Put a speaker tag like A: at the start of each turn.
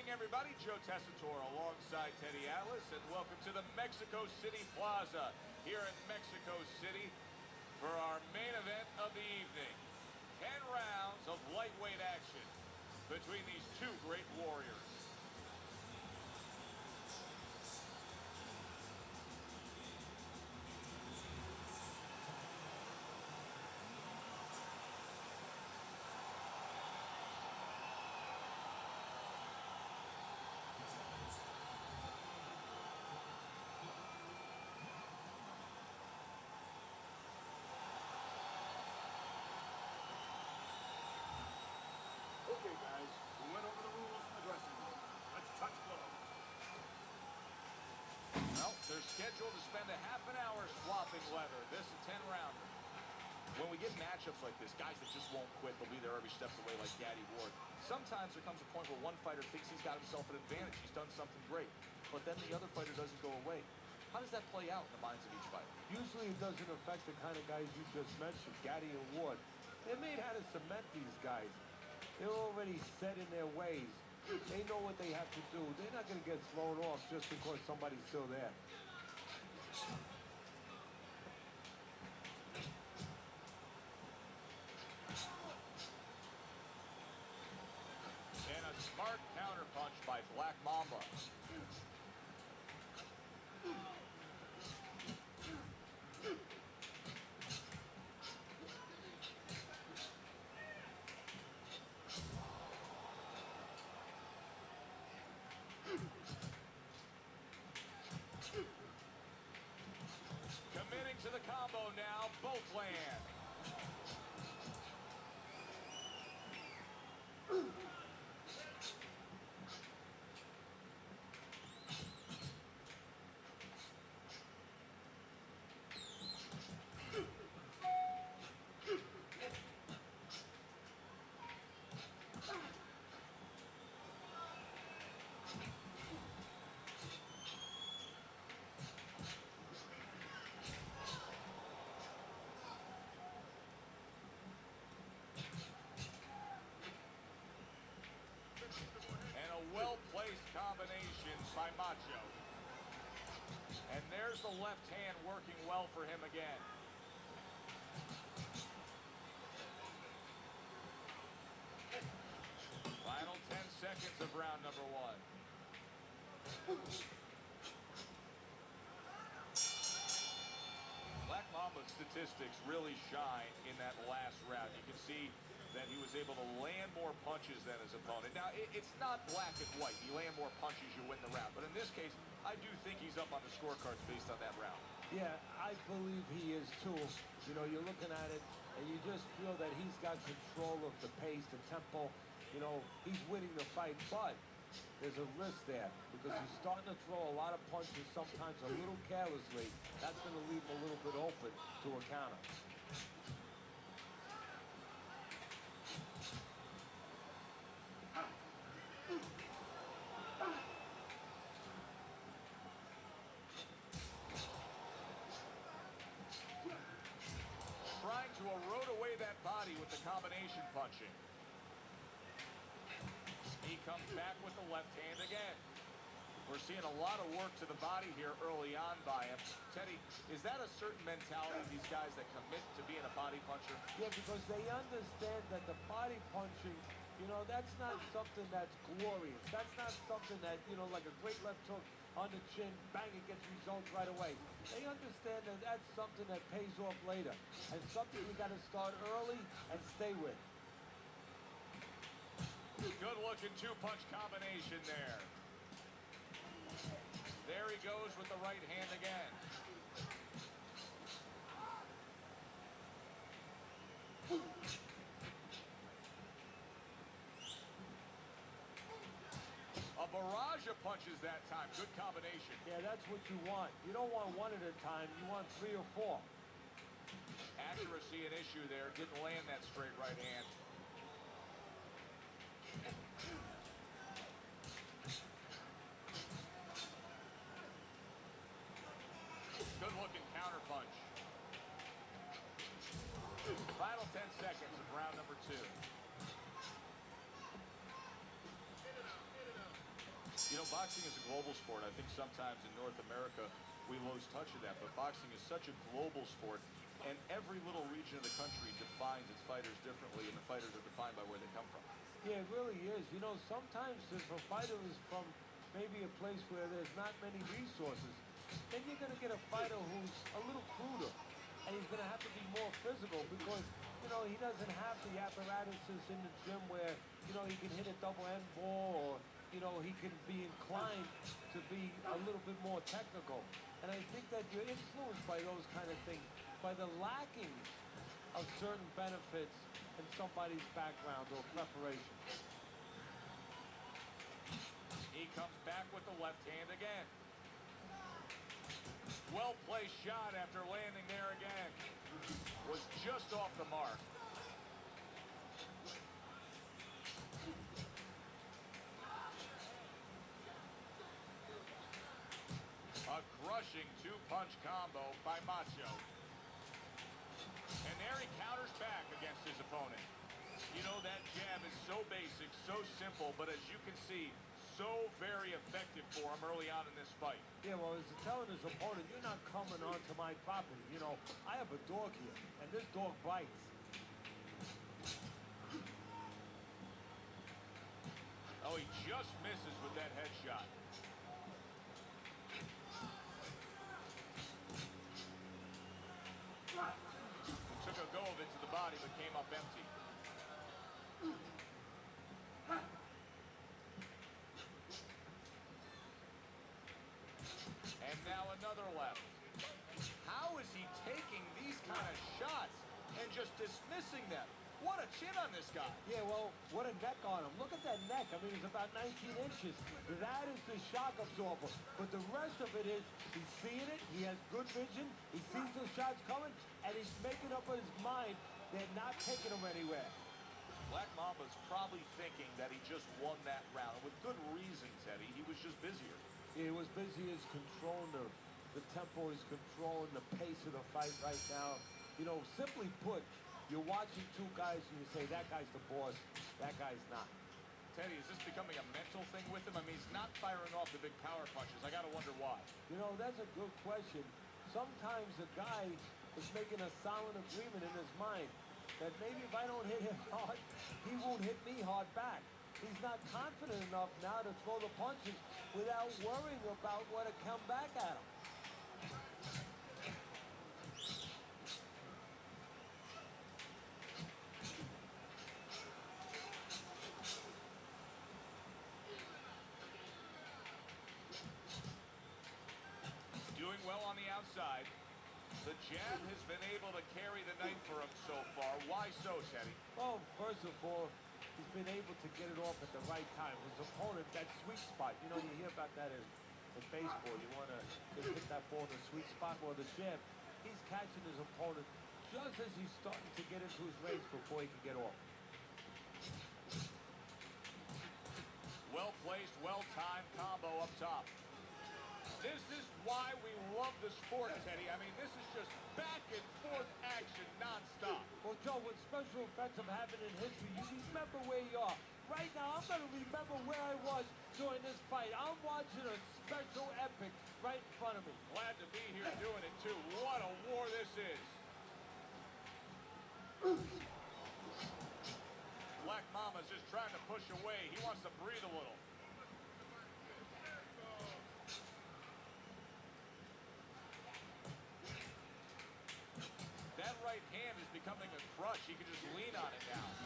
A: Everybody, Joe Tessitore alongside Teddy Atlas, and welcome to the Mexico City Plaza here in Mexico City for our main event of the evening. 10 rounds of lightweight action between these two great warriors.
B: Okay, guys, we went over the rules in the dressing room. Let's touch gloves.
A: Well, they're scheduled to spend a half an hour swapping leather. This is a 10-rounder. When we get matchups like this, guys that just won't quit, they'll be there every step of the way like Gaddy Ward. Sometimes there comes a point where one fighter thinks he's got himself an advantage. He's done something great. But then the other fighter doesn't go away. How does that play out in the minds of each fighter?
C: Usually it doesn't affect the kind of guys you just mentioned, Gaddy and Ward. They're made how to cement these guys. They're already set in their ways. They know what they have to do. They're not going to get thrown off just because somebody's still there.
A: And a smart counterpunch by Black Mamba. Committing to the combo now, both land. And a well-placed combination by Macho. And there's the left hand working well for him again. Final 10 seconds of round number one. Black Mamba's statistics really shine in that last round. You can see that he was able to land more punches than his opponent. Now, it's not black and white. You land more punches, you win the round. But in this case, I do think he's up on the scorecards based on that round.
C: Yeah, I believe he is too. You know, you're looking at it, and you just feel that he's got control of the pace, the tempo. You know, he's winning the fight, but there's a risk there because he's starting to throw a lot of punches, sometimes a little carelessly. That's going to leave him a little bit open to a counter.
A: Trying to erode away that body with the combination punching. He comes back with the left hand again. We're seeing a lot of work to the body here early on by him. Teddy, is that a certain mentality of these guys that commit to being a body puncher?
C: Yeah, because they understand that the body punching, you know, that's not something that's glorious. That's not something that, you know, like a great left hook on the chin, bang, it gets results right away. They understand that that's something that pays off later and something you got to start early and stay with.
A: Good looking two-punch combination there. There he goes with the right hand again. A barrage of punches that time. Good combination.
C: Yeah, that's what you want. You don't want one at a time. You want 3 or 4.
A: Accuracy an issue there. Didn't land that straight right hand. Good looking counter punch. Final 10 seconds of round number 2. boxing is a global sport. I think sometimes in North America we lose touch of that, but boxing is such a global sport, and every little region of the country defines its fighters differently, and the fighters are defined by where they come from.
C: Yeah, it really is. You know, sometimes if a fighter is from maybe a place where there's not many resources, then you're going to get a fighter who's a little cruder, and he's going to have to be more physical because, you know, he doesn't have the apparatuses in the gym where, you know, he can hit a double end ball or, you know, he can be inclined to be a little bit more technical. And I think that you're influenced by those kind of things, by the lacking of certain benefits in somebody's background or preparation.
A: He comes back with the left hand again. Well-placed shot after landing there again. Was just off the mark. A crushing two-punch combo by Macho. And there he counters back against his opponent. You know, that jab is so basic, so simple, but as you can see, so very effective for him early on in this fight.
C: Yeah, well, he's telling his opponent, you're not coming onto my property. You know, I have a dog here, and this dog bites.
A: Oh, he just misses with that headshot. He took a go of it to the body, but came up empty. And now another left. How is he taking these kind of shots and just dismissing them? What a chin on this guy.
C: Yeah, well, what a neck on him. Look at that neck. I mean, it's about 19 inches. That is the shock absorber. But the rest of it is, he's seeing it, he has good vision, he sees those shots coming, and he's making up in his mind they're not taking him anywhere.
A: Black Mamba's probably thinking that he just won that round. With good reason, Teddy. He was just busier.
C: He was busy as controlling the tempo, is controlling the pace of the fight right now. You know, simply put, you're watching two guys and you say, that guy's the boss, that guy's not.
A: Teddy, is this becoming a mental thing with him? I mean, he's not firing off the big power punches. I got to wonder why.
C: You know, that's a good question. Sometimes a guy is making a solid agreement in his mind that maybe if I don't hit him hard, he won't hit me hard back. He's not confident enough now to throw the punches without worrying about what to come back at him.
A: Doing well on the outside. The jab has been able to carry the night for him so far. Why so, Teddy?
C: Well, first of all, he's been able to get it off at the right time. His opponent, that sweet spot, you know, you hear about that in baseball. You want to just hit that ball in the sweet spot. Well, the jab, he's catching his opponent just as he's starting to get into his range before he can get off.
A: Well-placed, well-timed combo up top. This is why we love the sport, Teddy. I mean, this is just back and forth action nonstop.
C: Well, Joe, what special effects have happened in history, you remember where you are. Right now, I'm going to remember where I was during this fight. I'm watching a special epic right in front of me.
A: Glad to be here doing it, too. What a war this is. Black Mama's just trying to push away. He wants to breathe a little. That right hand is becoming a crutch. He can just lean on it now.